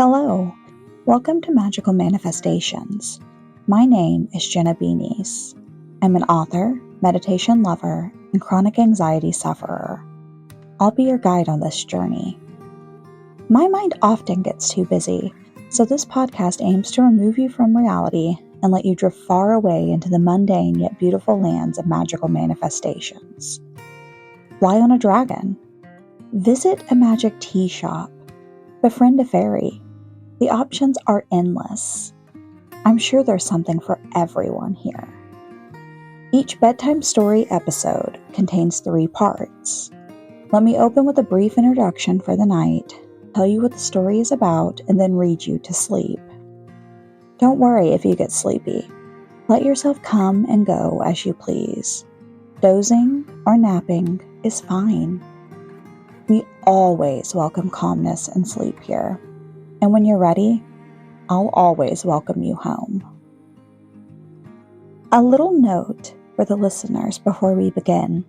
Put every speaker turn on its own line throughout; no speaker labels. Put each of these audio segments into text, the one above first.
Hello, welcome to Magical Manifestations. My name is Jenna B. Neece. I'm an author, meditation lover, and chronic anxiety sufferer. I'll be your guide on this journey. My mind often gets too busy, so this podcast aims to remove you from reality and let you drift far away into the mundane yet beautiful lands of magical manifestations. Fly on a dragon. Visit a magic teashop. Befriend a fairy. The options are endless. I'm sure there's something for everyone here. Each bedtime story episode contains 3 parts. Let me open with a brief introduction for the night, tell you what the story is about, and then read you to sleep. Don't worry if you get sleepy. Let yourself come and go as you please. Dozing or napping is fine. We always welcome calmness and sleep here. And when you're ready, I'll always welcome you home. A little note for the listeners before we begin.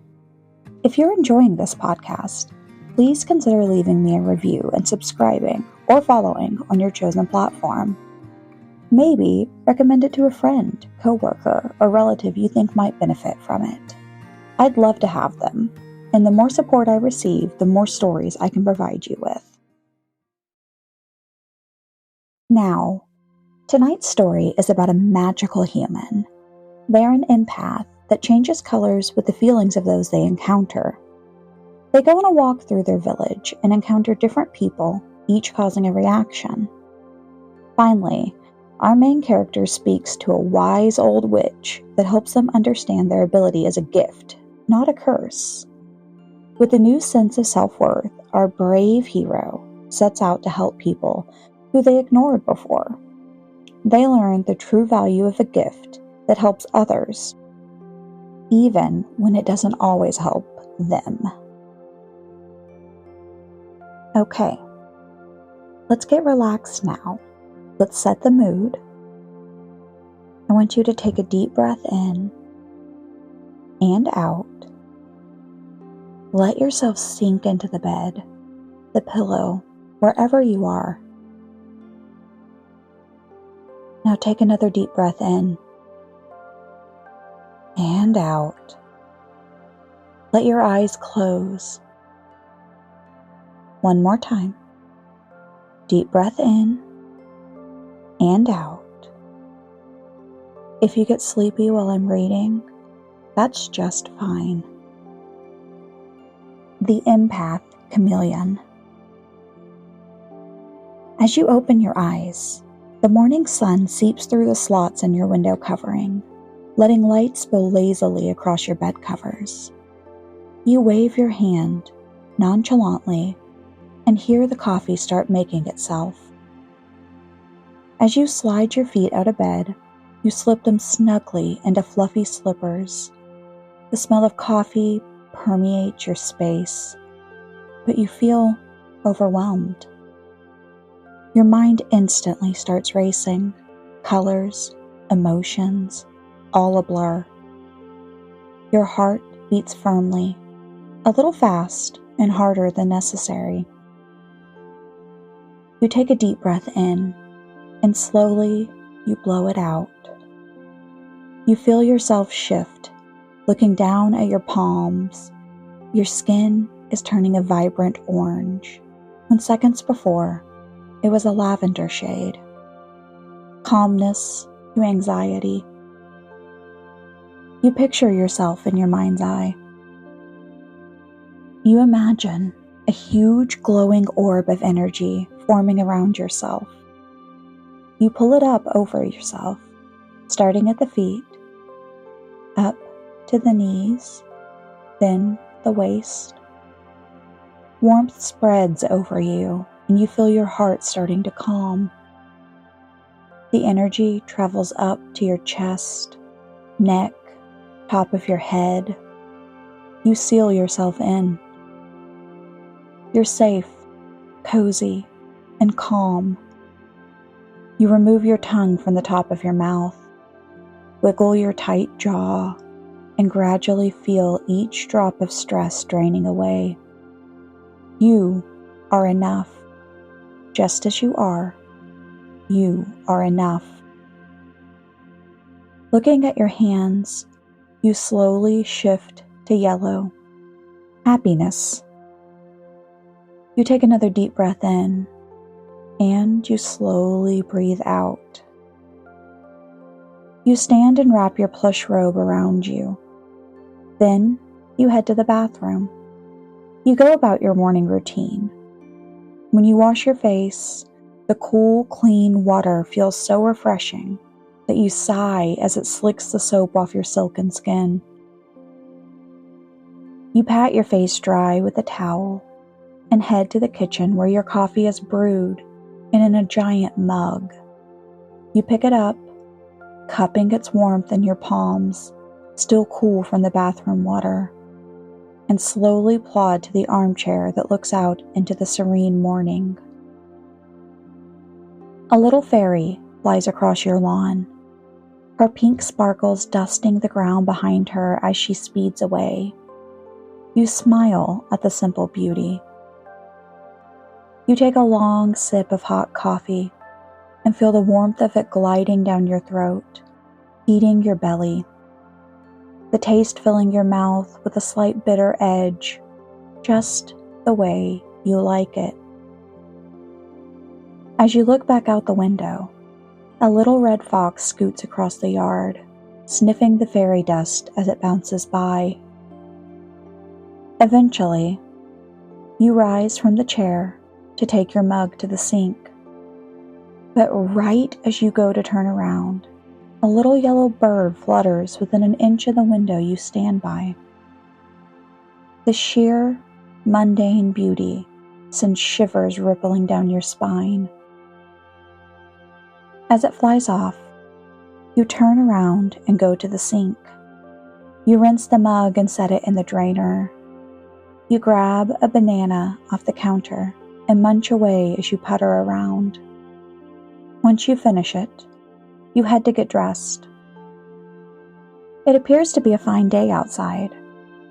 If you're enjoying this podcast, please consider leaving me a review and subscribing or following on your chosen platform. Maybe recommend it to a friend, coworker, or relative you think might benefit from it. I'd love to have them, and the more support I receive, the more stories I can provide you with. Now, tonight's story is about a magical human. They are an empath that changes colors with the feelings of those they encounter. They go on a walk through their village and encounter different people, each causing a reaction. Finally, our main character speaks to a wise old witch that helps them understand their ability as a gift, not a curse. With a new sense of self-worth, our brave hero sets out to help people who they ignored before. They learn the true value of a gift that helps others, even when it doesn't always help them. Okay, let's get relaxed now. Let's set the mood. I want you to take a deep breath in and out. Let yourself sink into the bed, the pillow, wherever you are. Now take another deep breath in and out. Let your eyes close. One more time. Deep breath in and out. If you get sleepy while I'm reading, that's just fine. The Empath Chameleon. As you open your eyes, the morning sun seeps through the slots in your window covering, letting light spill lazily across your bed covers. You wave your hand nonchalantly and hear the coffee start making itself. As you slide your feet out of bed, you slip them snugly into fluffy slippers. The smell of coffee permeates your space, but you feel overwhelmed. Your mind instantly starts racing, colors, emotions, all a blur. Your heart beats firmly, a little fast and harder than necessary. You take a deep breath in, and slowly you blow it out. You feel yourself shift, looking down at your palms. Your skin is turning a vibrant orange, when seconds before, it was a lavender shade. Calmness to anxiety. You picture yourself in your mind's eye. You imagine a huge glowing orb of energy forming around yourself. You pull it up over yourself, starting at the feet, up to the knees, then the waist. Warmth spreads over you, and you feel your heart starting to calm. The energy travels up to your chest, neck, top of your head. You seal yourself in. You're safe, cozy, and calm. You remove your tongue from the top of your mouth, wiggle your tight jaw, and gradually feel each drop of stress draining away. You are enough, just as you are, you are enough. Looking at your hands, you slowly shift to yellow. Happiness. You take another deep breath in, and you slowly breathe out. You stand and wrap your plush robe around you. Then you head to the bathroom. You go about your morning routine. When you wash your face, the cool, clean water feels so refreshing that you sigh as it slicks the soap off your silken skin. You pat your face dry with a towel and head to the kitchen where your coffee is brewed and in a giant mug. You pick it up, cupping its warmth in your palms, still cool from the bathroom water, and slowly plod to the armchair that looks out into the serene morning. A little fairy flies across your lawn, her pink sparkles dusting the ground behind her as she speeds away. You smile at the simple beauty. You take a long sip of hot coffee and feel the warmth of it gliding down your throat, heating your belly. The taste filling your mouth with a slight bitter edge, just the way you like it. As you look back out the window, a little red fox scoots across the yard, sniffing the fairy dust as it bounces by. Eventually, you rise from the chair to take your mug to the sink. But right as you go to turn around, a little yellow bird flutters within an inch of the window you stand by. The sheer, mundane beauty sends shivers rippling down your spine. As it flies off, you turn around and go to the sink. You rinse the mug and set it in the drainer. You grab a banana off the counter and munch away as you putter around. Once you finish it, you head to get dressed. It appears to be a fine day outside,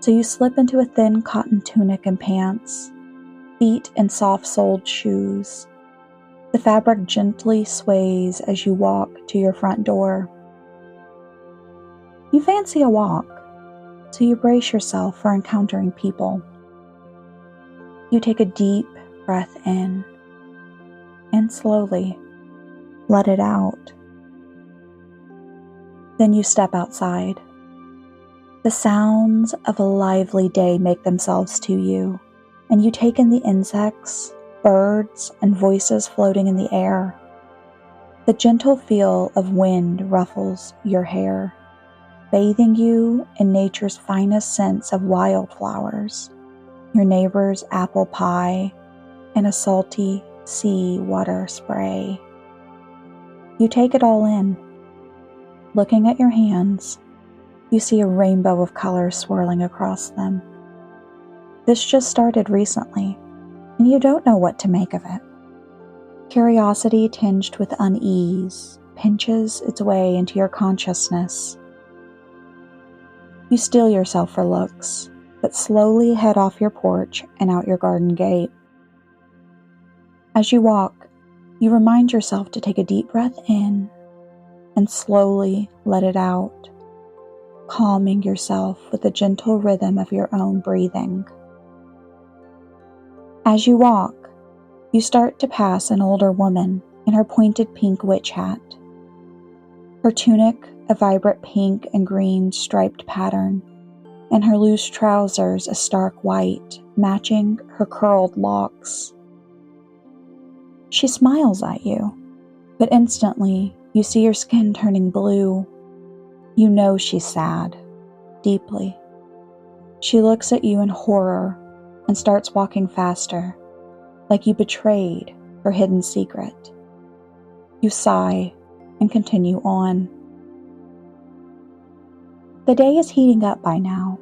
so you slip into a thin cotton tunic and pants, feet in soft-soled shoes. The fabric gently sways as you walk to your front door. You fancy a walk, so you brace yourself for encountering people. You take a deep breath in and slowly let it out. Then you step outside. The sounds of a lively day make themselves to you, and you take in the insects, birds, and voices floating in the air. The gentle feel of wind ruffles your hair, bathing you in nature's finest scents of wildflowers, your neighbor's apple pie, and a salty sea water spray. You take it all in. Looking at your hands, you see a rainbow of colors swirling across them. This just started recently, and you don't know what to make of it. Curiosity tinged with unease pinches its way into your consciousness. You steel yourself for looks, but slowly head off your porch and out your garden gate. As you walk, you remind yourself to take a deep breath in and slowly let it out, calming yourself with the gentle rhythm of your own breathing. As you walk, you start to pass an older woman in her pointed pink witch hat. Her tunic, a vibrant pink and green striped pattern, and her loose trousers a stark white, matching her curled locks. She smiles at you, but instantly you see her skin turning blue. You know she's sad, deeply. She looks at you in horror and starts walking faster, like you betrayed her hidden secret. You sigh and continue on. The day is heating up by now,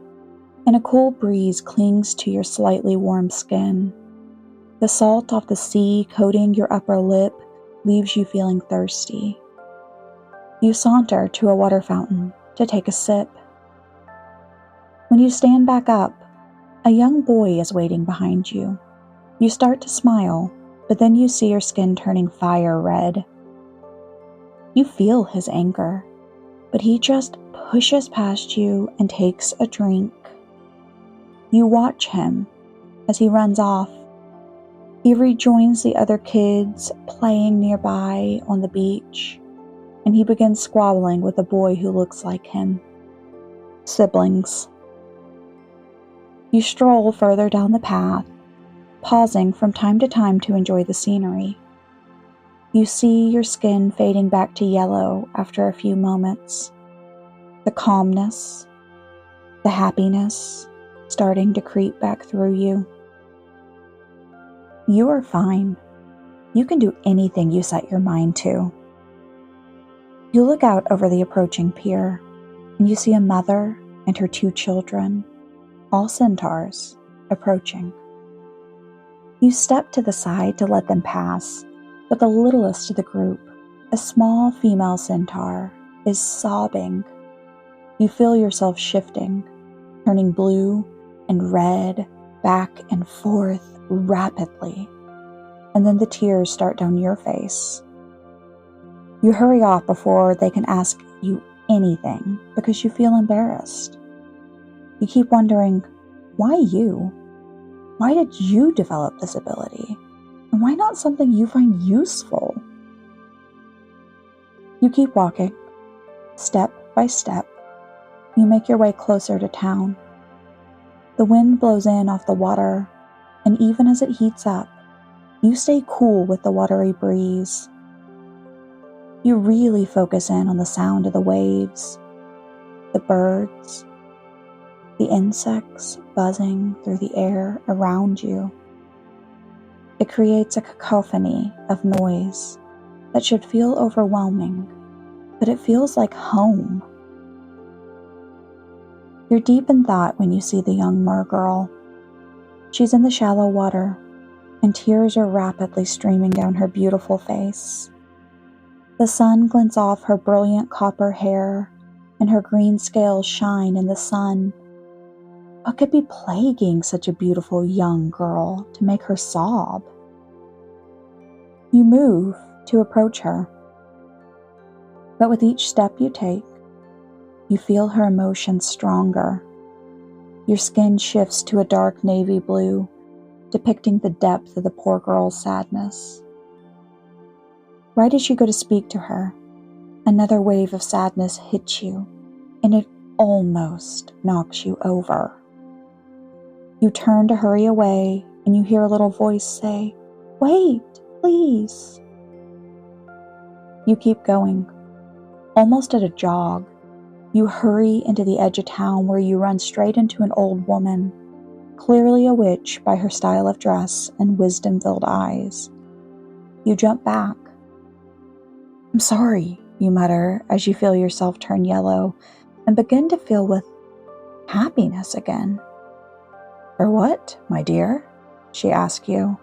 and a cool breeze clings to your slightly warm skin. The salt off the sea coating your upper lip leaves you feeling thirsty. You saunter to a water fountain to take a sip. When you stand back up, a young boy is waiting behind you. You start to smile, but then you see your skin turning fire red. You feel his anger, but he just pushes past you and takes a drink. You watch him as he runs off. He rejoins the other kids playing nearby on the beach, and he begins squabbling with a boy who looks like him. Siblings. You stroll further down the path, pausing from time to time to enjoy the scenery. You see your skin fading back to yellow after a few moments. The calmness, the happiness starting to creep back through you. You are fine. You can do anything you set your mind to. You look out over the approaching pier, and you see a mother and her 2 children, all centaurs, approaching. You step to the side to let them pass, but the littlest of the group, a small female centaur, is sobbing. You feel yourself shifting, turning blue and red, back and forth rapidly, and then the tears start down your face. You hurry off before they can ask you anything because you feel embarrassed. You keep wondering, why you? Why did you develop this ability? And why not something you find useful? You keep walking, step by step. You make your way closer to town. The wind blows in off the water, and even as it heats up, you stay cool with the watery breeze. You really focus in on the sound of the waves, the birds, the insects buzzing through the air around you. It creates a cacophony of noise that should feel overwhelming, but it feels like home. You're deep in thought when you see the young mer girl. She's in the shallow water, and tears are rapidly streaming down her beautiful face. The sun glints off her brilliant copper hair, and her green scales shine in the sun. What could be plaguing such a beautiful young girl to make her sob? You move to approach her, but with each step you take, you feel her emotions stronger. Your skin shifts to a dark navy blue, depicting the depth of the poor girl's sadness. Right as you go to speak to her, another wave of sadness hits you, and it almost knocks you over. You turn to hurry away, and you hear a little voice say, "Wait, please." You keep going, almost at a jog. You hurry into the edge of town where you run straight into an old woman, clearly a witch by her style of dress and wisdom-filled eyes. You jump back. "I'm sorry," you mutter as you feel yourself turn yellow and begin to fill with happiness again. "For what, my dear?" she asks you.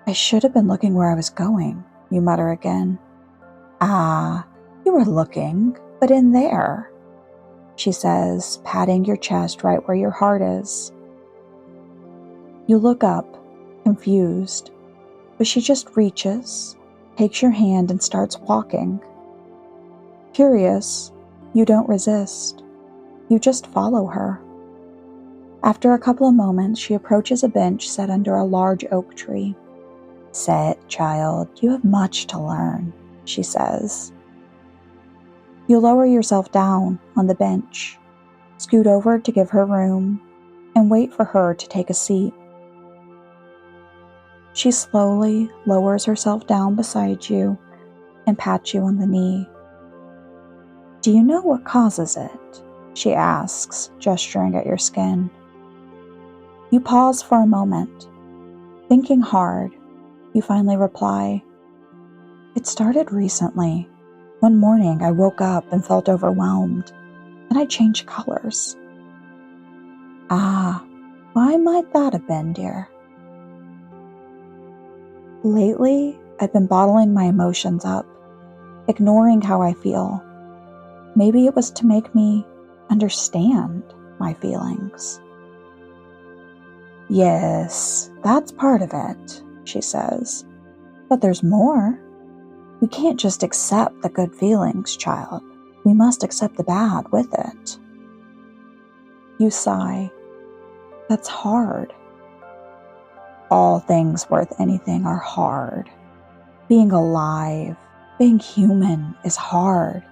"I should have been looking where I was going," you mutter again. "Ah, you were looking, but in there," she says, patting your chest right where your heart is. You look up, confused, but she just reaches, takes your hand and starts walking. Curious, you don't resist. You just follow her. After a couple of moments, she approaches a bench set under a large oak tree. "Sit, child, you have much to learn," she says. You lower yourself down on the bench, scoot over to give her room, and wait for her to take a seat. She slowly lowers herself down beside you and pats you on the knee. "Do you know what causes it?" she asks, gesturing at your skin. You pause for a moment. Thinking hard, you finally reply, "It started recently. One morning I woke up and felt overwhelmed, and I changed colors." "Ah, why might that have been, dear?" "Lately, I've been bottling my emotions up, ignoring how I feel. Maybe it was to make me understand my feelings." "Yes, that's part of it," she says. "But there's more. We can't just accept the good feelings, child. We must accept the bad with it. You sigh. That's hard. All things worth anything are hard. Being alive, being human is hard.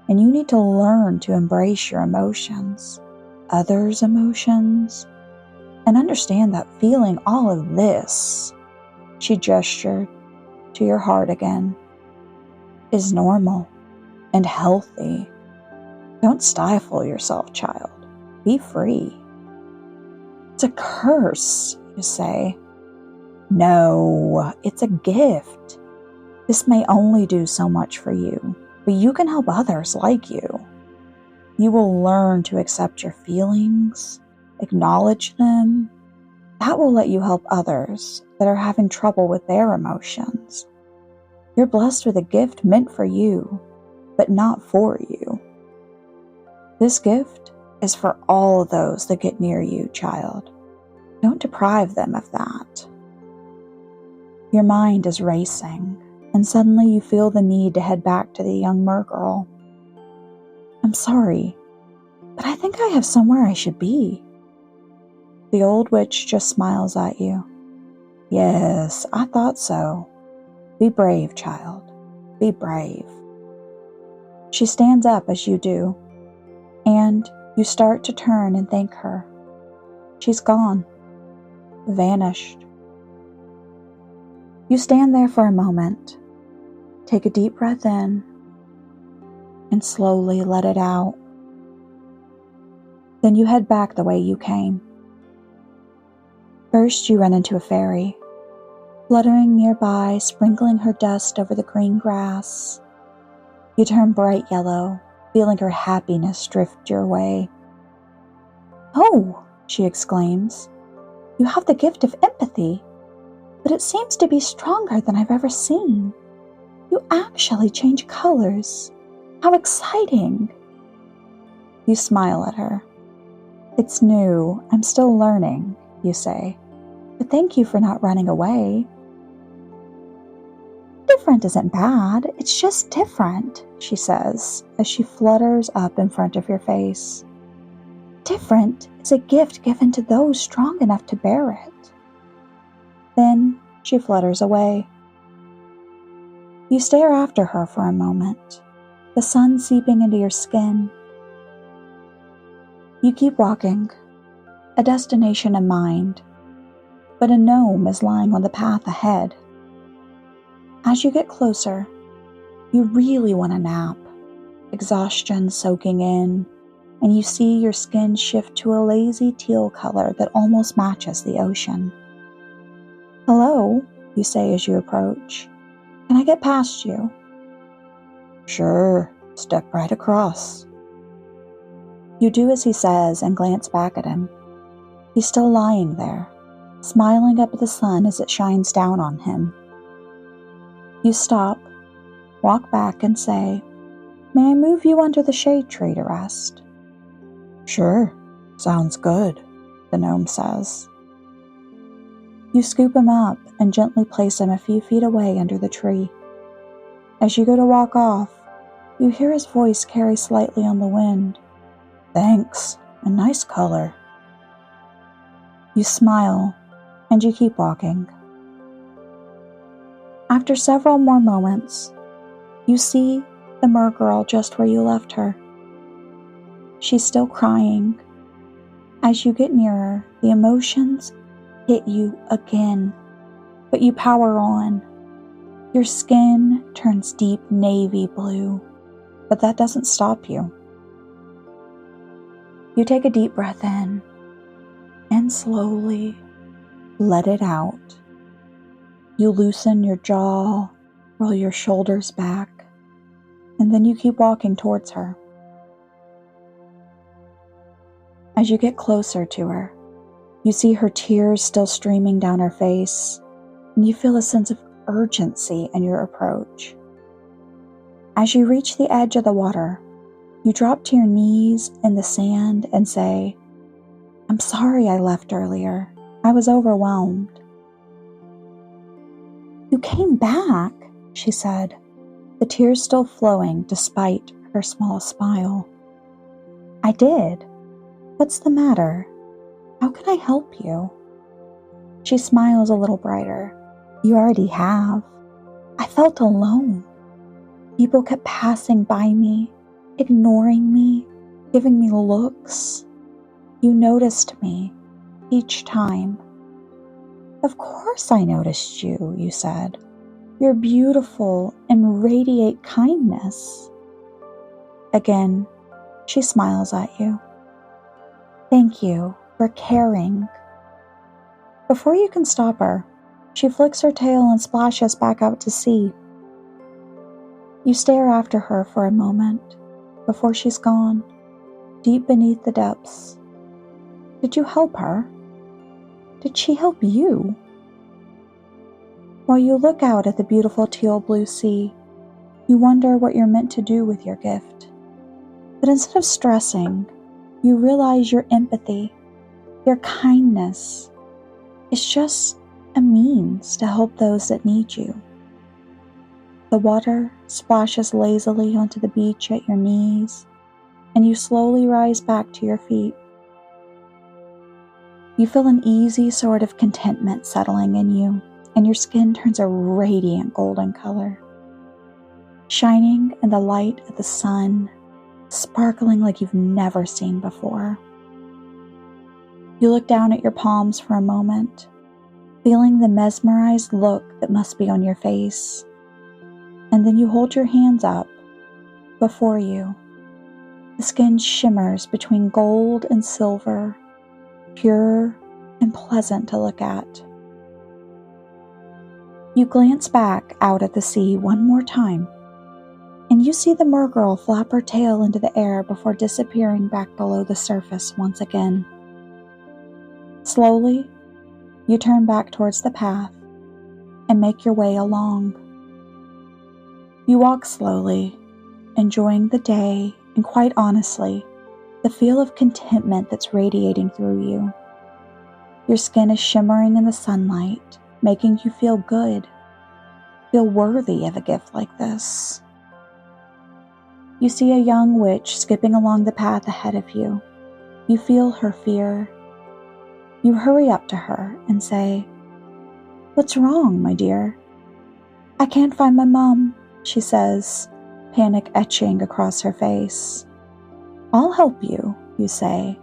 And you need to learn to embrace your emotions, others' emotions, and understand that feeling all of this, she gestured to your heart again, is normal and healthy. Don't stifle yourself, child. Be free. It's a curse, you say. No, it's a gift. This may only do so much for you, but you can help others like you. You will learn to accept your feelings, acknowledge them. That will let you help others that are having trouble with their emotions. You're blessed with a gift meant for you, but not for you. This gift is for all those that get near you, child. Don't deprive them of that. Your mind is racing, and suddenly you feel the need to head back to the young mergirl. I'm sorry, but I think I have somewhere I should be. The old witch just smiles at you. Yes, I thought so. Be brave, child. Be brave. She stands up as you do, and you start to turn and thank her. She's gone. Vanished. You stand there for a moment. Take a deep breath in and slowly let it out. Then you head back the way you came. First, you run into a fairy, fluttering nearby, sprinkling her dust over the green grass. You turn bright yellow, feeling her happiness drift your way. Oh, she exclaims, you have the gift of empathy, but it seems to be stronger than I've ever seen. You actually change colors. How exciting! You smile at her. It's new. I'm still learning, you say. But thank you for not running away. Different isn't bad. It's just different, she says, as she flutters up in front of your face. Different is a gift given to those strong enough to bear it. Then she flutters away. You stare after her for a moment, the sun seeping into your skin. You keep walking, a destination in mind, but a gnome is lying on the path ahead. As you get closer, you really want a nap, exhaustion soaking in, and you see your skin shift to a lazy teal color that almost matches the ocean. Hello, you say as you approach. Can I get past you? Sure, step right across. You do as he says and glance back at him. He's still lying there, smiling up at the sun as it shines down on him. You stop, walk back and say, May I move you under the shade tree to rest? Sure, sounds good, the gnome says. You scoop him up and gently place him a few feet away under the tree. As you go to walk off, you hear his voice carry slightly on the wind. Thanks, a nice color. You smile, and you keep walking. After several more moments, you see the mergirl just where you left her. She's still crying. As you get nearer, the emotions hit you again, but you power on. Your skin turns deep navy blue, but that doesn't stop you. You take a deep breath in and slowly let it out. You loosen your jaw, roll your shoulders back, and then you keep walking towards her. As you get closer to her, you see her tears still streaming down her face, and you feel a sense of urgency in your approach. As you reach the edge of the water, you drop to your knees in the sand and say, I'm sorry I left earlier. I was overwhelmed. You came back, she said. the tears still flowing despite her small smile. I did. What's the matter? How can I help you? She smiles a little brighter. You already have. I felt alone. People kept passing by me, ignoring me, giving me looks. You noticed me each time. Of course I noticed you, you said. You're beautiful and radiate kindness. Again, she smiles at you. Thank you for caring. Before you can stop her, she flicks her tail and splashes back out to sea. You stare after her for a moment before she's gone, deep beneath the depths. Did you help her? Did she help you? While you look out at the beautiful teal blue sea, you wonder what you're meant to do with your gift. But instead of stressing, you realize your empathy, your kindness, is just a means to help those that need you. The water splashes lazily onto the beach at your knees, and you slowly rise back to your feet. You feel an easy sort of contentment settling in you, and your skin turns a radiant golden color, shining in the light of the sun, sparkling like you've never seen before. You look down at your palms for a moment, feeling the mesmerized look that must be on your face, and then you hold your hands up before you. The skin shimmers between gold and silver, pure and pleasant to look at. You glance back out at the sea one more time, and you see the mergirl flap her tail into the air before disappearing back below the surface once again. Slowly, you turn back towards the path and make your way along. You walk slowly, enjoying the day and, quite honestly, the feel of contentment that's radiating through you. Your skin is shimmering in the sunlight, making you feel good, feel worthy of a gift like this. You see a young witch skipping along the path ahead of you. You feel her fear. You hurry up to her and say, "What's wrong, my dear?" "I can't find my mom," she says, panic etching across her face. "I'll help you," you say,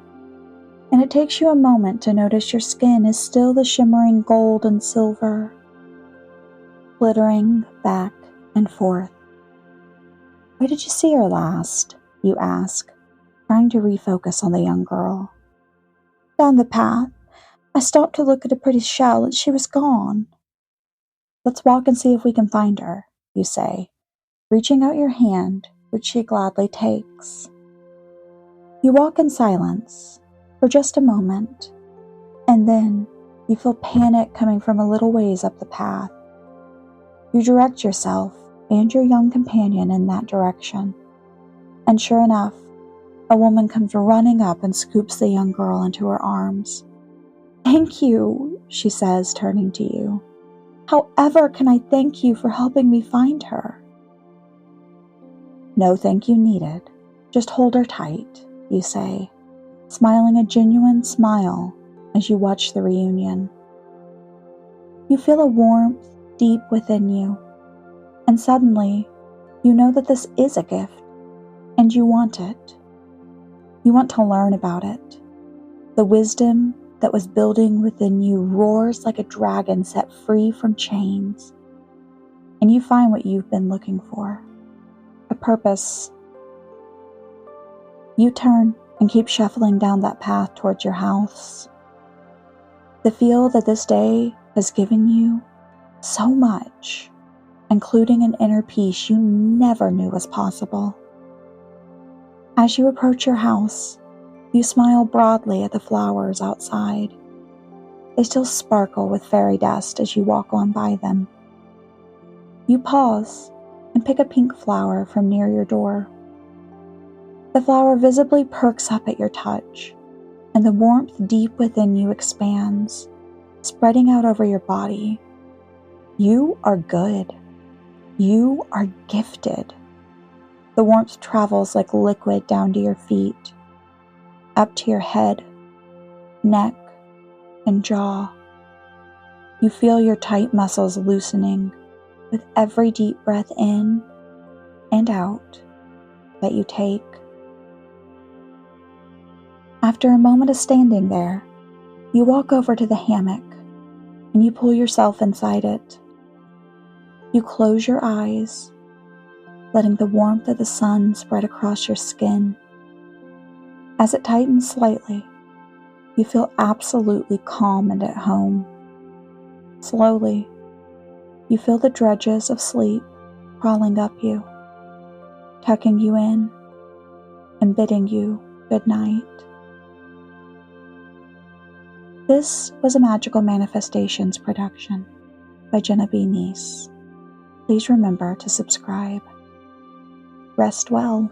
and it takes you a moment to notice your skin is still the shimmering gold and silver, glittering back and forth. "Where did you see her last?" you ask, trying to refocus on the young girl. "Down the path. I stopped to look at a pretty shell and she was gone." "Let's walk and see if we can find her," you say, reaching out your hand, which she gladly takes. You walk in silence for just a moment, and then you feel panic coming from a little ways up the path. You direct yourself and your young companion in that direction, and sure enough, a woman comes running up and scoops the young girl into her arms. "Thank you," she says, turning to you. "However can I thank you for helping me find her?" "No thank you needed. Just hold her tight," you say, smiling a genuine smile as you watch the reunion. You feel a warmth deep within you, and suddenly you know that this is a gift, and you want it. You want to learn about it. The wisdom that was building within you roars like a dragon set free from chains, and you find what you've been looking for, a purpose. You turn and keep shuffling down that path towards your house. The feel that this day has given you so much, including an inner peace you never knew was possible. As you approach your house, you smile broadly at the flowers outside. They still sparkle with fairy dust as you walk on by them. You pause and pick a pink flower from near your door. The flower visibly perks up at your touch, and the warmth deep within you expands, spreading out over your body. You are good. You are gifted. The warmth travels like liquid down to your feet, up to your head, neck, and jaw. You feel your tight muscles loosening with every deep breath in and out that you take. After a moment of standing there, you walk over to the hammock and you pull yourself inside it. You close your eyes, letting the warmth of the sun spread across your skin. As it tightens slightly, you feel absolutely calm and at home. Slowly, you feel the dredges of sleep crawling up you, tucking you in and bidding you good night. This was a Magical Manifestations production by Jenna B. Neece. Please remember to subscribe. Rest well.